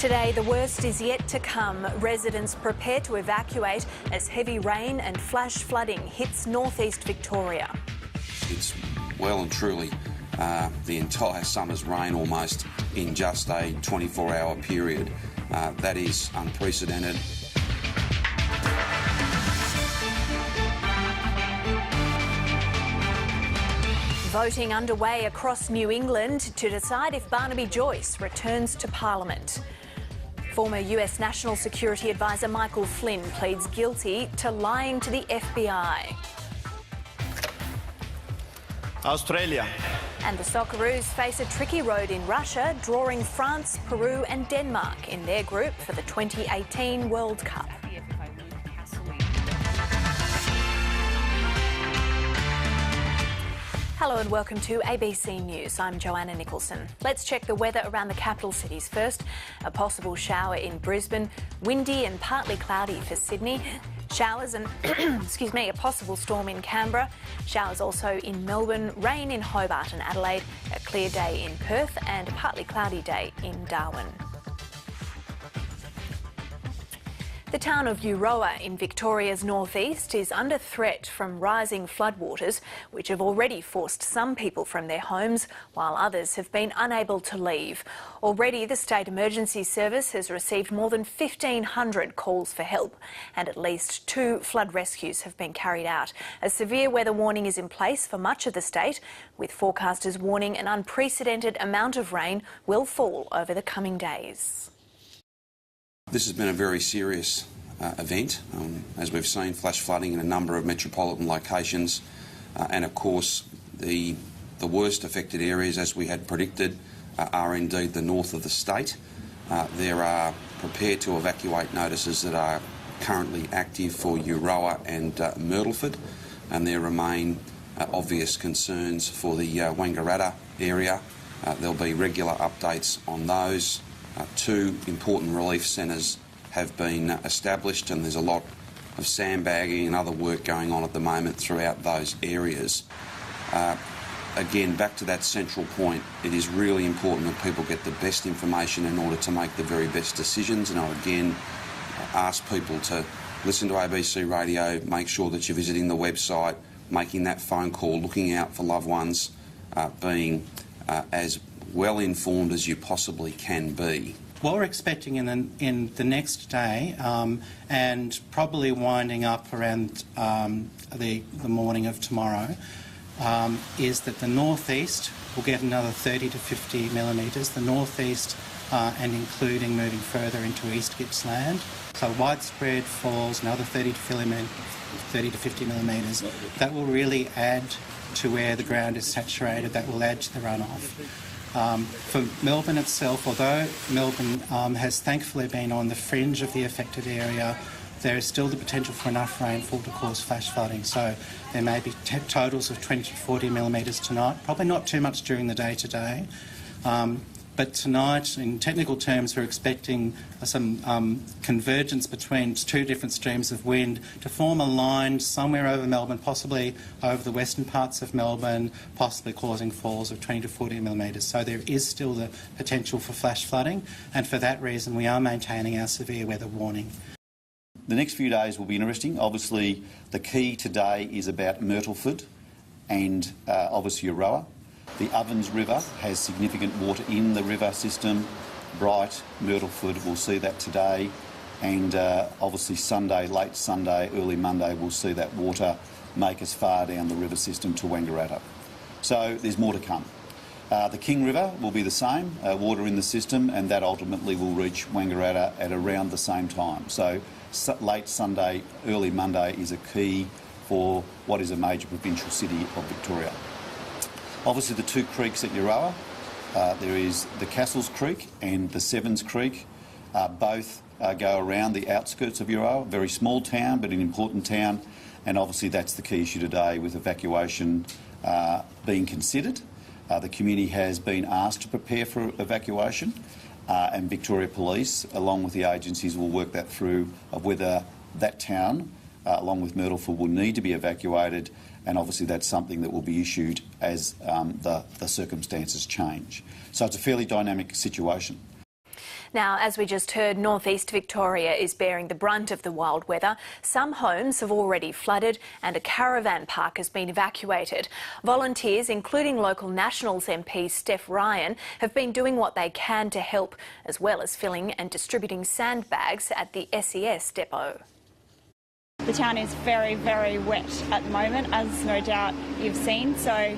Today, the worst is yet to come. Residents prepare to evacuate as heavy rain and flash flooding hits northeast Victoria. It's well and truly the entire summer's rain almost in just a 24-hour period. That is unprecedented. Voting underway across New England to decide if Barnaby Joyce returns to Parliament. Former US National Security Advisor Michael Flynn pleads guilty to lying to the FBI. Australia. And the Socceroos face a tricky road in Russia, drawing France, Peru and Denmark in their group for the 2018 World Cup. Hello and welcome to ABC News. I'm Joanna Nicholson. Let's check the weather around the capital cities first. A possible shower in Brisbane, windy and partly cloudy for Sydney. Showers and, a possible storm in Canberra. Showers also in Melbourne, rain in Hobart and Adelaide, a clear day in Perth and a partly cloudy day in Darwin. The town of Euroa in Victoria's northeast is under threat from rising floodwaters, which have already forced some people from their homes, while others have been unable to leave. Already, the State Emergency Service has received more than 1,500 calls for help, and at least 2 flood rescues have been carried out. A severe weather warning is in place for much of the state, with forecasters warning an unprecedented amount of rain will fall over the coming days. This has been a very serious event, as we've seen flash flooding in a number of metropolitan locations, and of course the worst affected areas, as we had predicted, are indeed the north of the state. There are prepared to evacuate notices that are currently active for Euroa and Myrtleford, and there remain obvious concerns for the Wangaratta area. There'll be regular updates on those. 2 important relief centres have been established, and there's a lot of sandbagging and other work going on at the moment throughout those areas. Again, back to that central point, it is really important that people get the best information in order to make the very best decisions, and I'll again ask people to listen to ABC Radio, make sure that you're visiting the website, making that phone call, looking out for loved ones, being as well informed as you possibly can be. What we're expecting in the next day, and probably winding up around the morning of tomorrow, is that the northeast will get another 30 to 50 millimetres. The northeast, and including moving further into East Gippsland, so widespread falls, another 30 to 50 millimetres. That will really add to where the ground is saturated. That will add to the runoff. For Melbourne itself, although Melbourne has thankfully been on the fringe of the affected area, there is still the potential for enough rainfall to cause flash flooding. So there may be totals of 20 to 40 millimetres tonight, probably not too much during the day today. But tonight, in technical terms, we're expecting some convergence between 2 different streams of wind to form a line somewhere over Melbourne, possibly over the western parts of Melbourne, possibly causing falls of 20 to 40 millimetres. So there is still the potential for flash flooding, and for that reason we are maintaining our severe weather warning. The next few days will be interesting. Obviously, the key today is about Myrtleford and obviously Euroa. The Ovens River has significant water in the river system. Bright, Myrtleford, we'll see that today. And obviously Sunday, late Sunday, early Monday, we'll see that water make us far down the river system to Wangaratta. So there's more to come. The King River will be the same, water in the system, and that ultimately will reach Wangaratta at around the same time. So late Sunday, early Monday is a key for what is a major provincial city of Victoria. Obviously the 2 creeks at Euroa, there is the Castles Creek and the Sevens Creek. Both go around the outskirts of Euroa, a very small town but an important town, and obviously that's the key issue today with evacuation being considered. The community has been asked to prepare for evacuation, and Victoria Police, along with the agencies, will work that through of whether that town, along with Myrtleford, will need to be evacuated, and obviously that's something that will be issued as the circumstances change. So it's a fairly dynamic situation. Now, as we just heard, northeast Victoria is bearing the brunt of the wild weather. Some homes have already flooded and a caravan park has been evacuated. Volunteers, including local Nationals MP Steph Ryan, have been doing what they can to help, as well as filling and distributing sandbags at the SES depot. The town is very, very wet at the moment, as no doubt you've seen. So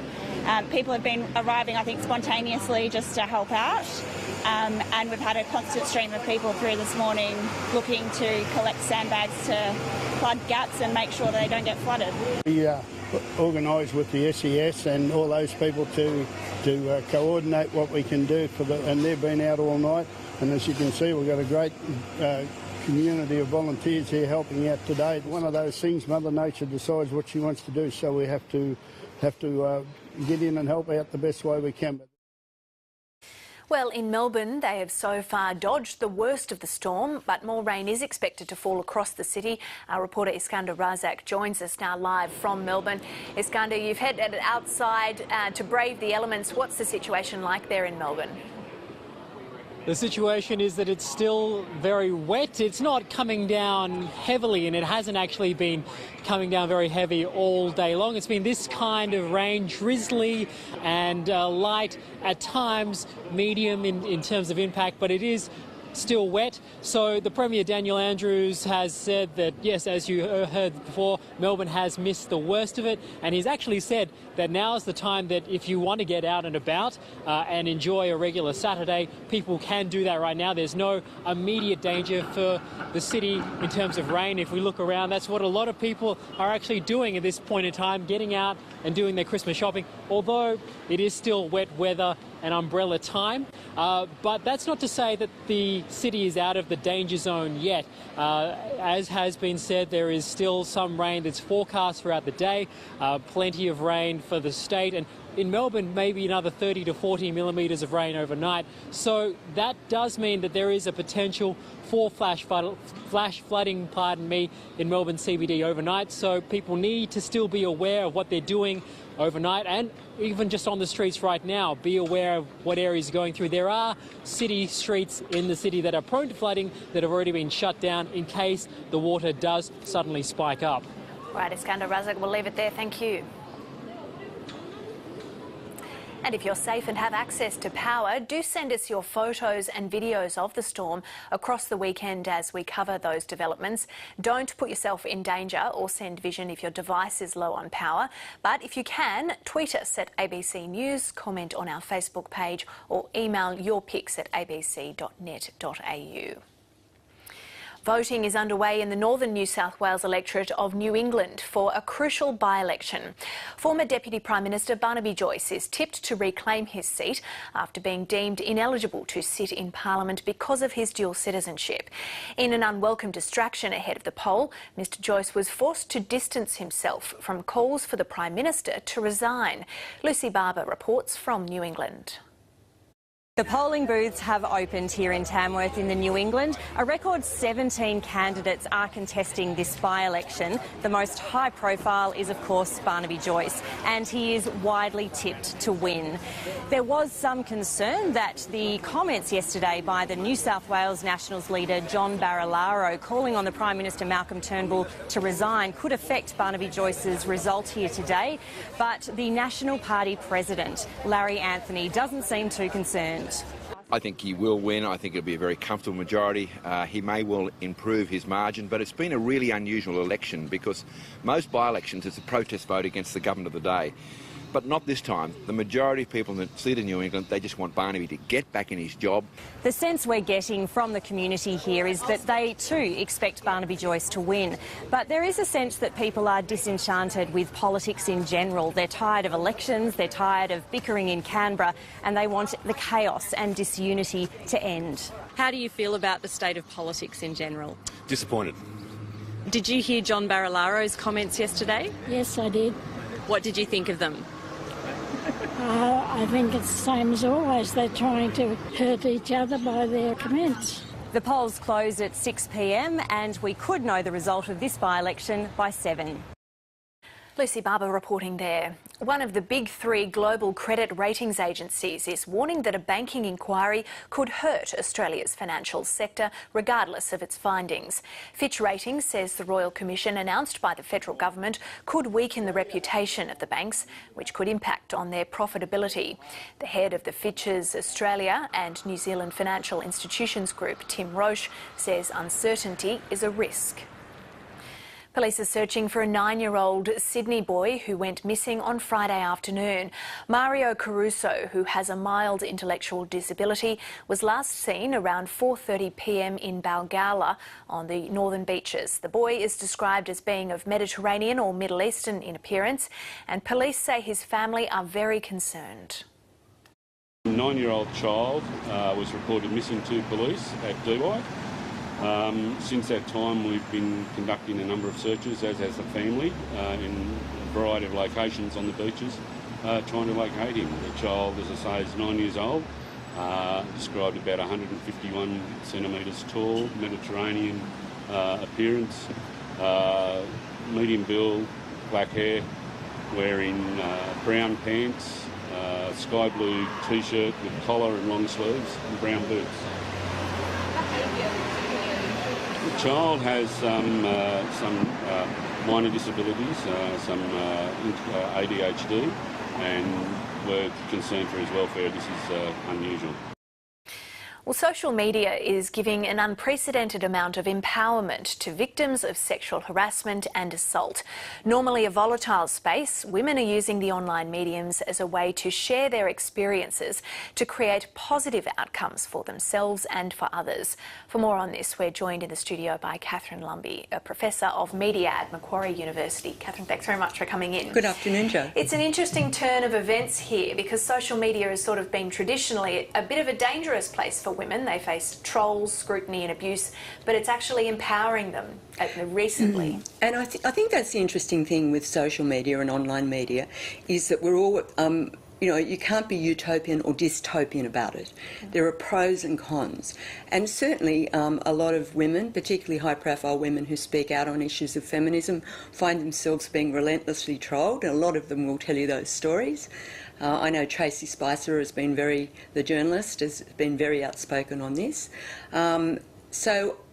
people have been arriving, I think, spontaneously just to help out. And we've had a constant stream of people through this morning looking to collect sandbags to plug gaps and make sure they don't get flooded. We organised with the SES and all those people to coordinate what we can do and they've been out all night. And as you can see, we've got a great community of volunteers here helping out today. One of those things, Mother Nature decides what she wants to do, so we have to get in and help out the best way we can. Well, in Melbourne, they have so far dodged the worst of the storm, but more rain is expected to fall across the city. Our reporter Iskander Razak joins us now live from Melbourne. Iskander, you've headed outside to brave the elements. What's the situation like there in Melbourne? The situation is that it's still very wet. It's not coming down heavily, and it hasn't actually been coming down very heavy all day long. It's been this kind of rain, drizzly and light, at times medium in terms of impact, but it is still wet. So the Premier Daniel Andrews has said that, yes, as you heard before, Melbourne has missed the worst of it, and he's actually said that now is the time that if you want to get out and about and enjoy a regular Saturday, people can do that right now. There's no immediate danger for the city in terms of rain. If we look around, that's what a lot of people are actually doing at this point in time, getting out and doing their Christmas shopping, although it is still wet weather and umbrella time. But that's not to say that the city is out of the danger zone yet. As has been said, there is still some rain that's forecast throughout the day, plenty of rain for the state, and in Melbourne maybe another 30 to 40 millimetres of rain overnight. So that does mean that there is a potential for flash flooding, in Melbourne CBD overnight. So people need to still be aware of what they're doing overnight, and even just on the streets right now, be aware of what areas are going through. There are city streets in the city that are prone to flooding that have already been shut down in case the water does suddenly spike up. Right, Iskander Razak, we'll leave it there. Thank you. And if you're safe and have access to power, do send us your photos and videos of the storm across the weekend as we cover those developments. Don't put yourself in danger or send vision if your device is low on power. But if you can, tweet us at ABC News, comment on our Facebook page or email your pics at abc.net.au. Voting is underway in the northern New South Wales electorate of New England for a crucial by-election. Former Deputy Prime Minister Barnaby Joyce is tipped to reclaim his seat after being deemed ineligible to sit in Parliament because of his dual citizenship. In an unwelcome distraction ahead of the poll, Mr Joyce was forced to distance himself from calls for the Prime Minister to resign. Lucy Barber reports from New England. The polling booths have opened here in Tamworth in the New England. A record 17 candidates are contesting this by-election. The most high profile is, of course, Barnaby Joyce, and he is widely tipped to win. There was some concern that the comments yesterday by the New South Wales Nationals leader John Barilaro calling on the Prime Minister Malcolm Turnbull to resign could affect Barnaby Joyce's result here today, but the National Party president, Larry Anthony, doesn't seem too concerned. I think he will win. I think it'll be a very comfortable majority. He may well improve his margin, but it's been a really unusual election because most by-elections it's a protest vote against the government of the day. But not this time. The majority of people that sit in New England, they just want Barnaby to get back in his job. The sense we're getting from the community here is that they too expect Barnaby Joyce to win. But there is a sense that people are disenchanted with politics in general. They're tired of elections, they're tired of bickering in Canberra, and they want the chaos and disunity to end. How do you feel about the state of politics in general? Disappointed. Did you hear John Barilaro's comments yesterday? Yes, I did. What did you think of them? I think it's the same as always. They're trying to hurt each other by their comments. The polls close at 6 p.m. and we could know the result of this by-election by 7. Lucy Barber reporting there. One of the big three global credit ratings agencies is warning that a banking inquiry could hurt Australia's financial sector, regardless of its findings. Fitch Ratings says the Royal Commission announced by the federal government could weaken the reputation of the banks, which could impact on their profitability. The head of the Fitch's Australia and New Zealand Financial Institutions Group, Tim Roche, says uncertainty is a risk. Police are searching for a 9-year-old Sydney boy who went missing on Friday afternoon. Mario Caruso, who has a mild intellectual disability, was last seen around 4:30 p.m. in Balgowlah on the northern beaches. The boy is described as being of Mediterranean or Middle Eastern in appearance, and police say his family are very concerned. A 9-year-old child was reported missing to police at Dee Why. Since that time we've been conducting a number of searches, as has the family, in a variety of locations on the beaches, trying to locate him. The child, as I say, is 9 years old, described about 151 centimetres tall, Mediterranean appearance, medium build, black hair, wearing brown pants, sky blue t-shirt with collar and long sleeves, and brown boots. The child has some minor disabilities, some ADHD, and we're concerned for his welfare. This is unusual. Well, social media is giving an unprecedented amount of empowerment to victims of sexual harassment and assault. Normally a volatile space, women are using the online mediums as a way to share their experiences to create positive outcomes for themselves and for others. For more on this, we're joined in the studio by Catherine Lumby, a Professor of Media at Macquarie University. Catherine, thanks very much for coming in. Good afternoon, Jo. It's an interesting turn of events here because social media has sort of been traditionally a bit of a dangerous place for women. They face trolls, scrutiny and abuse, but it's actually empowering them recently. And I think that's the interesting thing with social media and online media is that we're all, you can't be utopian or dystopian about it. There are pros and cons. And certainly a lot of women, particularly high-profile women who speak out on issues of feminism, find themselves being relentlessly trolled, and a lot of them will tell you those stories. I know Tracy Spicer the journalist, has been very outspoken on this. But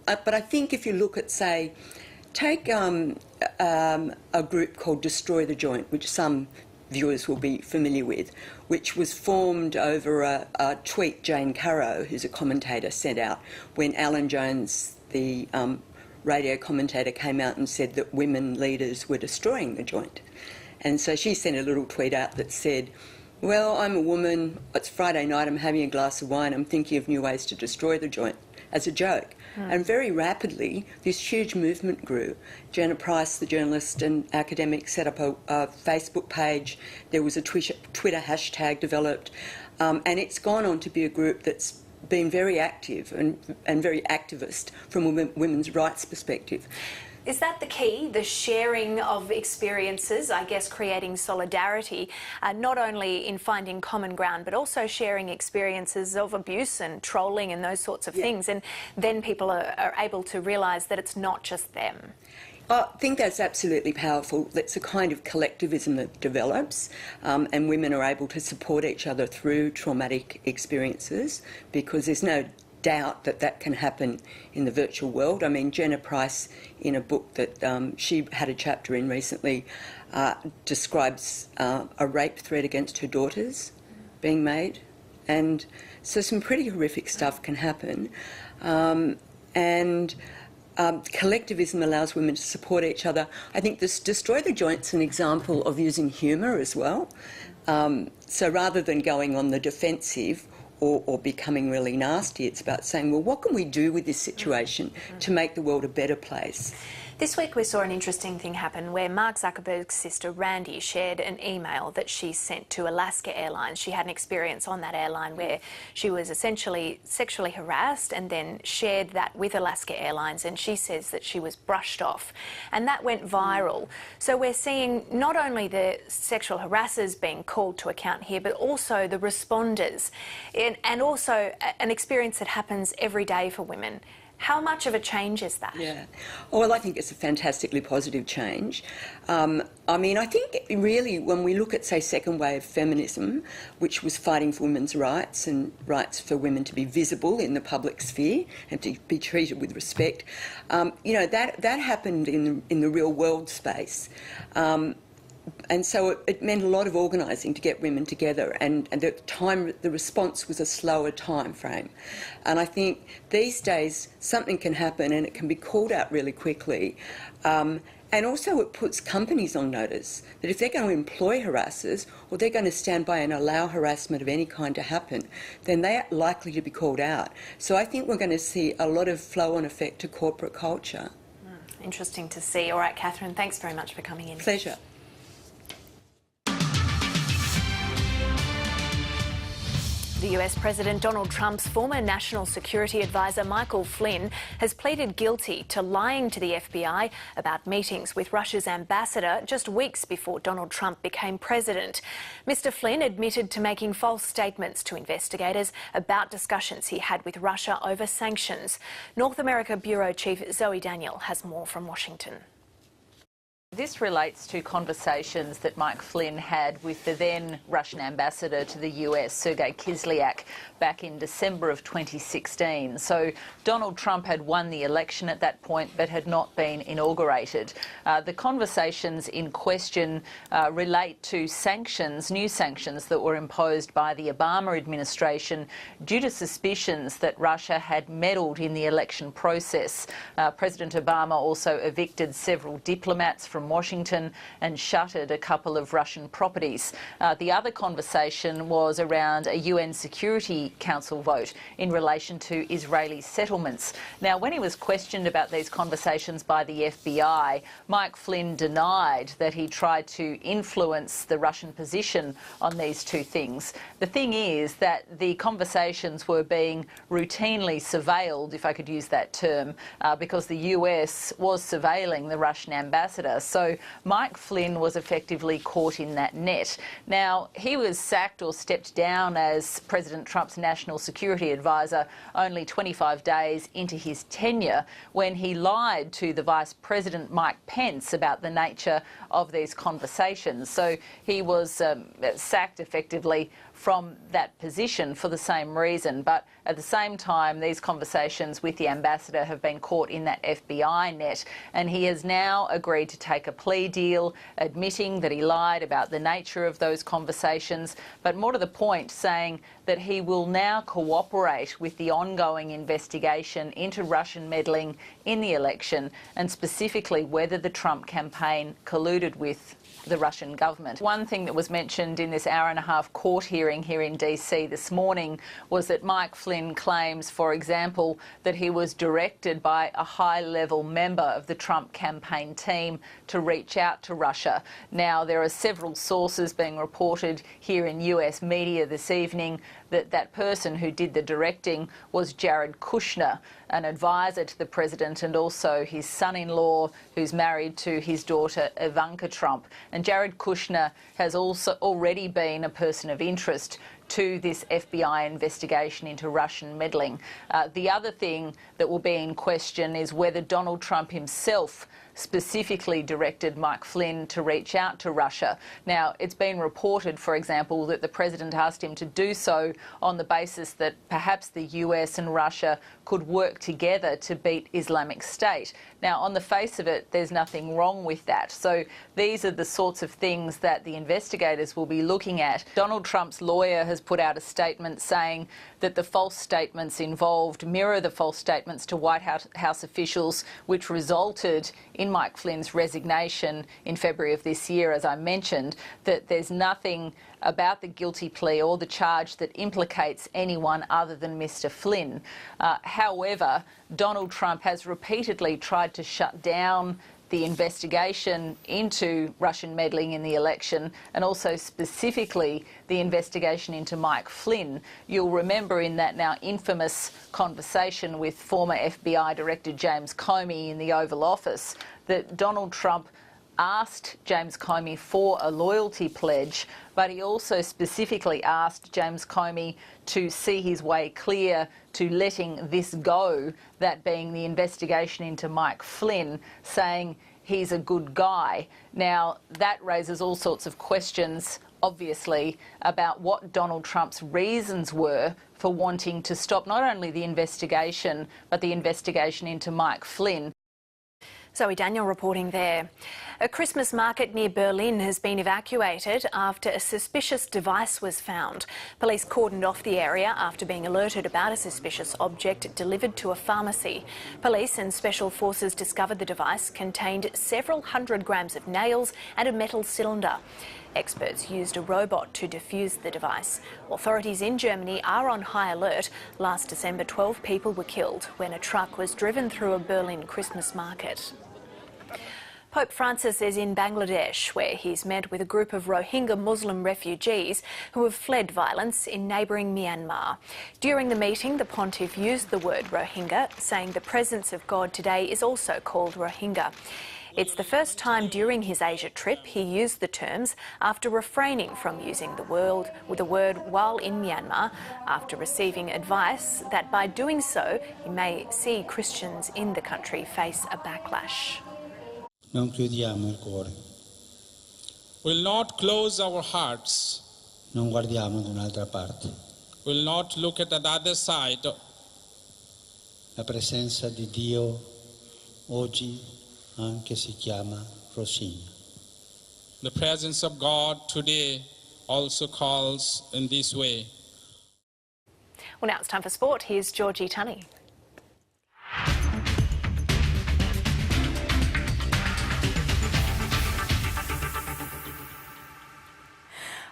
I think if you look at, say, take a group called Destroy the Joint, which some viewers will be familiar with, which was formed over a tweet Jane Currow, who's a commentator, sent out when Alan Jones, the radio commentator, came out and said that women leaders were destroying the joint. And so she sent a little tweet out that said, well, I'm a woman, it's Friday night, I'm having a glass of wine, I'm thinking of new ways to destroy the joint, as a joke. And very rapidly, this huge movement grew. Jenna Price, the journalist and academic, set up a Facebook page. There was a Twitter hashtag developed. And it's gone on to be a group that's been very active and very activist from a women's rights perspective. Is that the key, the sharing of experiences, I guess creating solidarity, not only in finding common ground, but also sharing experiences of abuse and trolling and those sorts of things, and then people are able to realise that it's not just them? I think that's absolutely powerful. That's a kind of collectivism that develops, and women are able to support each other through traumatic experiences, because there's no doubt that can happen in the virtual world. I mean, Jenna Price, in a book that she had a chapter in recently, describes a rape threat against her daughters being made. And so some pretty horrific stuff can happen. Collectivism allows women to support each other. I think this Destroy the Joint's an example of using humour as well. So rather than going on the defensive or becoming really nasty, it's about saying, well, what can we do with this situation to make the world a better place? This week we saw an interesting thing happen where Mark Zuckerberg's sister Randy shared an email that she sent to Alaska Airlines. She had an experience on that airline where she was essentially sexually harassed and then shared that with Alaska Airlines, and she says that she was brushed off. And that went viral. So we're seeing not only the sexual harassers being called to account here, but also the responders, and also an experience that happens every day for women. How much of a change is that? Yeah. Well, I think it's a fantastically positive change. I mean, I think really when we look at, say, second wave feminism, which was fighting for women's rights and rights for women to be visible in the public sphere and to be treated with respect, you know, that happened in the real world space. And so it meant a lot of organising to get women together, and the response was a slower time frame. And I think these days something can happen and it can be called out really quickly. And also it puts companies on notice that if they're going to employ harassers or they're going to stand by and allow harassment of any kind to happen, then they are likely to be called out. So I think we're going to see a lot of flow-on effect to corporate culture. Interesting to see. All right, Catherine, thanks very much for coming in. Pleasure. The US President Donald Trump's former National Security Advisor Michael Flynn has pleaded guilty to lying to the FBI about meetings with Russia's ambassador just weeks before Donald Trump became president. Mr. Flynn admitted to making false statements to investigators about discussions he had with Russia over sanctions. North America Bureau Chief Zoe Daniel has more from Washington. This relates to conversations that Mike Flynn had with the then Russian ambassador to the US, Sergei Kislyak, back in December of 2016. So Donald Trump had won the election at that point but had not been inaugurated. The conversations in question relate to sanctions, new sanctions that were imposed by the Obama administration due to suspicions that Russia had meddled in the election process. President Obama also evicted several diplomats from Washington and shuttered a couple of Russian properties. The other conversation was around a UN Security Council vote in relation to Israeli settlements. Now, when he was questioned about these conversations by the FBI, Mike Flynn denied that he tried to influence the Russian position on these two things. The thing is that the conversations were being routinely surveilled, if I could use that term, because the US was surveilling the Russian ambassador. So Mike Flynn was effectively caught in that net. Now, he was sacked or stepped down as President Trump's national security advisor only 25 days into his tenure when he lied to the Vice President Mike Pence about the nature of these conversations. So he was sacked effectively from that position for the same reason. But at the same time, these conversations with the ambassador have been caught in that FBI net, and he has now agreed to take a plea deal, admitting that he lied about the nature of those conversations, but more to the point, saying that he will now cooperate with the ongoing investigation into Russian meddling in the election, and specifically whether the Trump campaign colluded with the Russian government. One thing that was mentioned in this hour-and-a-half court hearing here in DC this morning was that Mike Flynn claims, for example, that he was directed by a high-level member of the Trump campaign team to reach out to Russia. Now, there are several sources being reported here in US media this evening that that person who did the directing was Jared Kushner, an advisor to the president and also his son-in-law who's married to his daughter Ivanka Trump. And Jared Kushner has also already been a person of interest to this FBI investigation into Russian meddling. The other thing that will be in question is whether Donald Trump himself specifically directed Mike Flynn to reach out to Russia. Now, it's been reported, for example, that the president asked him to do so on the basis that perhaps the US and Russia could work together to beat Islamic State. Now, on the face of it, there's nothing wrong with that. So these are the sorts of things that the investigators will be looking at. Donald Trump's lawyer has put out a statement saying that the false statements involved mirror the false statements to White House officials, which resulted in Mike Flynn's resignation in February of this year, as I mentioned, that there's nothing about the guilty plea or the charge that implicates anyone other than Mr. Flynn. However, Donald Trump has repeatedly tried to shut down the investigation into Russian meddling in the election, and also specifically the investigation into Mike Flynn. You'll remember in that now infamous conversation with former FBI Director James Comey in the Oval Office that Donald Trump asked James Comey for a loyalty pledge, but he also specifically asked James Comey to see his way clear to letting this go, that being the investigation into Mike Flynn, saying he's a good guy. Now, that raises all sorts of questions, obviously, about what Donald Trump's reasons were for wanting to stop not only the investigation, but the investigation into Mike Flynn. Zoe Daniel reporting there. A Christmas market near Berlin has been evacuated after a suspicious device was found. Police cordoned off the area after being alerted about a suspicious object delivered to a pharmacy. Police and special forces discovered the device contained several hundred grams of nails and a metal cylinder. Experts used a robot to defuse the device. Authorities in Germany are on high alert. Last December, 12 people were killed when a truck was driven through a Berlin Christmas market. Pope Francis is in Bangladesh, where he's met with a group of Rohingya Muslim refugees who have fled violence in neighbouring Myanmar. During the meeting, the pontiff used the word Rohingya, saying the presence of God today is also called Rohingya. It's the first time during his Asia trip he used the terms after refraining from using the word while in Myanmar, after receiving advice that by doing so he may see Christians in the country face a backlash. Non chiudiamo il cuore. Will not close our hearts. Non guardiamo da un'altra parte. Will not look at the other side. La presenza di Dio oggi anche si chiama Rosinha. The presence of God today also calls in this way. Well, now it's time for sport. Here's Georgie Tunney.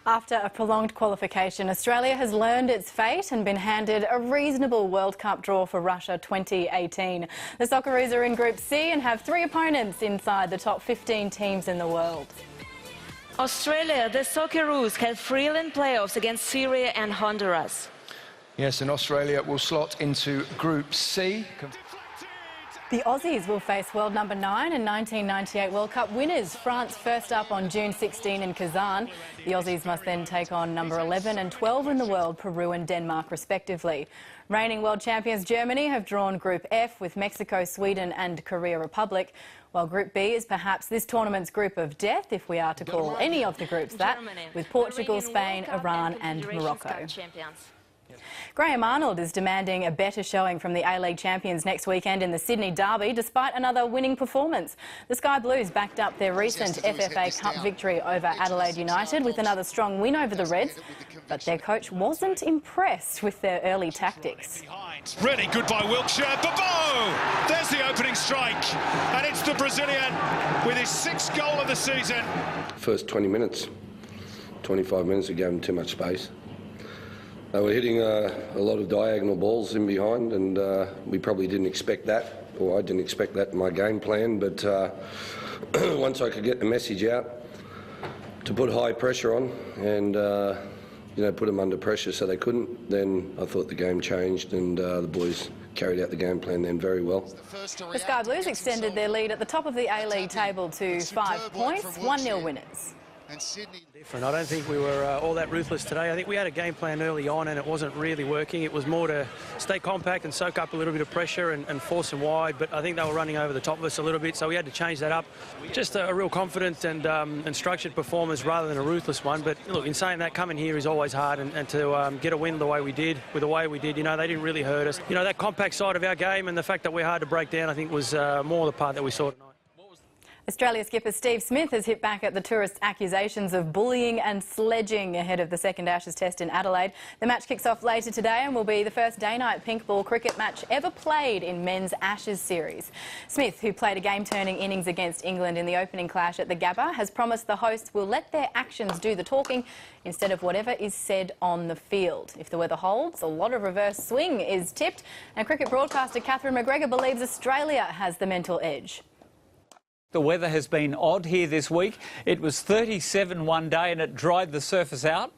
After a prolonged qualification, Australia has learned its fate and been handed a reasonable World Cup draw for Russia 2018. The Socceroos are in Group C and have 3 opponents inside the top 15 teams in the world. Australia, the Socceroos had thrilling playoffs against Syria and Honduras. Yes, and Australia will slot into Group C. The Aussies will face world number 9 and 1998 World Cup winners, France, first up on June 16 in Kazan. The Aussies must then take on number 11 and 12 in the world, Peru and Denmark respectively. Reigning world champions Germany have drawn Group F with Mexico, Sweden and Korea Republic, while Group B is perhaps this tournament's group of death, if we are to call any of the groups that, with Portugal, Spain, Iran and Morocco. Graham Arnold is demanding a better showing from the A-League champions next weekend in the Sydney Derby, despite another winning performance. The Sky Blues backed up their recent FFA Cup victory over Adelaide United with another strong win over the Reds, but their coach wasn't impressed with their early tactics. Really good by Wilkshire. Babo! There's the opening strike, and it's the Brazilian with his 6th goal of the season. First 20 minutes, 25 minutes, we gave them too much space. They were hitting a lot of diagonal balls in behind, and we probably didn't expect that, or I didn't expect that in my game plan, but once I could get the message out to put high pressure on and put them under pressure so they couldn't, then I thought the game changed, and the boys carried out the game plan then very well. The Sky Blues extended their lead at the top of the A-League table to 5 points, 1-0 winners. Different. I don't think we were all that ruthless today. I think we had a game plan early on and it wasn't really working. It was more to stay compact and soak up a little bit of pressure and force them wide, but I think they were running over the top of us a little bit, so we had to change that up. Just a real confident and structured performance rather than a ruthless one. But look, in saying that, coming here is always hard, and to get a win the way we did, with the way we did, they didn't really hurt us. That compact side of our game and the fact that we're hard to break down, I think was more the part that we saw tonight. Australia skipper Steve Smith has hit back at the tourists' accusations of bullying and sledging ahead of the second Ashes test in Adelaide. The match kicks off later today and will be the first day-night pink ball cricket match ever played in men's Ashes series. Smith, who played a game-turning innings against England in the opening clash at the Gabba, has promised the hosts will let their actions do the talking instead of whatever is said on the field. If the weather holds, a lot of reverse swing is tipped, and cricket broadcaster Catherine McGregor believes Australia has the mental edge. The weather has been odd here this week. It was 37 one day and it dried the surface out.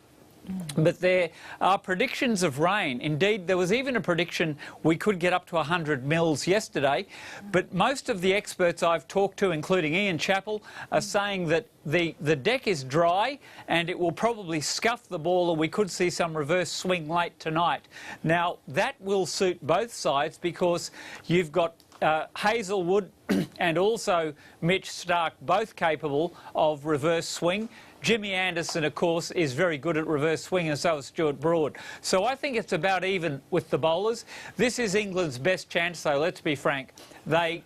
But there are predictions of rain. Indeed, there was even a prediction we could get up to 100 mils yesterday. But most of the experts I've talked to, including Ian Chappell, are saying that the deck is dry and it will probably scuff the ball, and we could see some reverse swing late tonight. Now, that will suit both sides because you've got Hazelwood and also Mitch Starc, both capable of reverse swing. Jimmy Anderson, of course, is very good at reverse swing, and so is Stuart Broad. So I think it's about even with the bowlers. This is England's best chance, though, let's be frank. They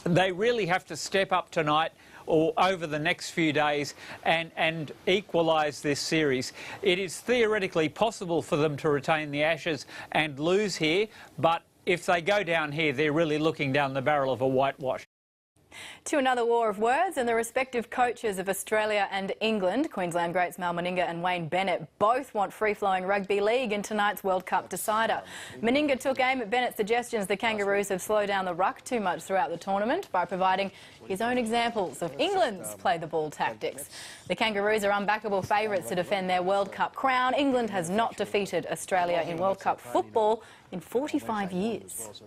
really have to step up tonight or over the next few days and equalise this series. It is theoretically possible for them to retain the Ashes and lose here, but if they go down here, they're really looking down the barrel of a whitewash. To another war of words, and the respective coaches of Australia and England, Queensland greats Mal Meninga and Wayne Bennett, both want free-flowing rugby league in tonight's World Cup decider. Meninga took aim at Bennett's suggestions the Kangaroos have slowed down the ruck too much throughout the tournament by providing his own examples of England's play-the-ball tactics. The Kangaroos are unbackable favourites to defend their World Cup crown. England has not defeated Australia in World Cup football in 45 years.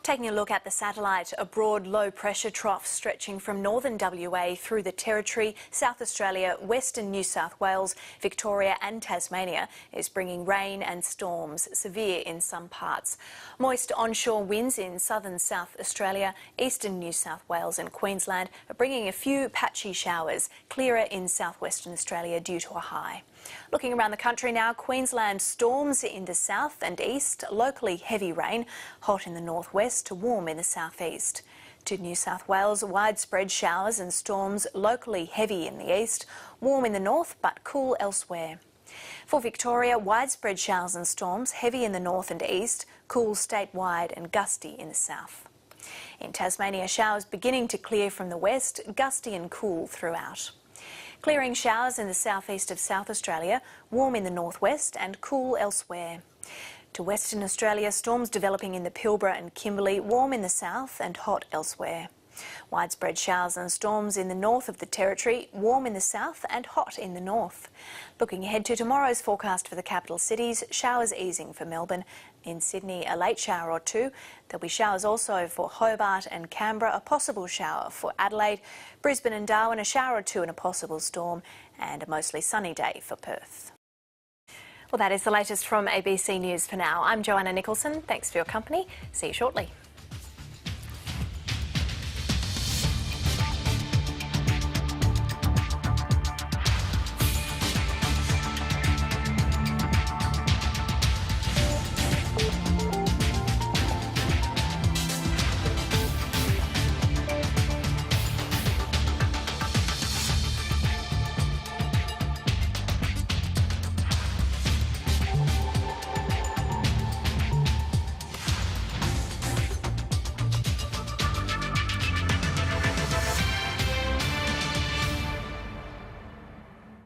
Taking a look at the satellite, a broad low-pressure trough stretching from northern WA through the Territory, South Australia, Western New South Wales, Victoria and Tasmania is bringing rain and storms, severe in some parts. Moist onshore winds in southern South Australia, eastern New South Wales and Queensland are bringing a few patchy showers, clearer in southwestern Australia due to a high. Looking around the country now, Queensland storms in the south and east, locally heavy rain, hot in the northwest to warm in the southeast. To New South Wales, widespread showers and storms, locally heavy in the east, warm in the north but cool elsewhere. For Victoria, widespread showers and storms, heavy in the north and east, cool statewide and gusty in the south. In Tasmania, showers beginning to clear from the west, gusty and cool throughout. Clearing showers in the southeast of South Australia, warm in the northwest and cool elsewhere. To Western Australia, storms developing in the Pilbara and Kimberley, warm in the south and hot elsewhere. Widespread showers and storms in the north of the Territory, warm in the south and hot in the north. Looking ahead to tomorrow's forecast for the capital cities, showers easing for Melbourne. In Sydney, a late shower or two. There'll be showers also for Hobart and Canberra, a possible shower for Adelaide. Brisbane and Darwin, a shower or two and a possible storm, and a mostly sunny day for Perth. Well, that is the latest from ABC News for now. I'm Joanna Nicholson. Thanks for your company. See you shortly.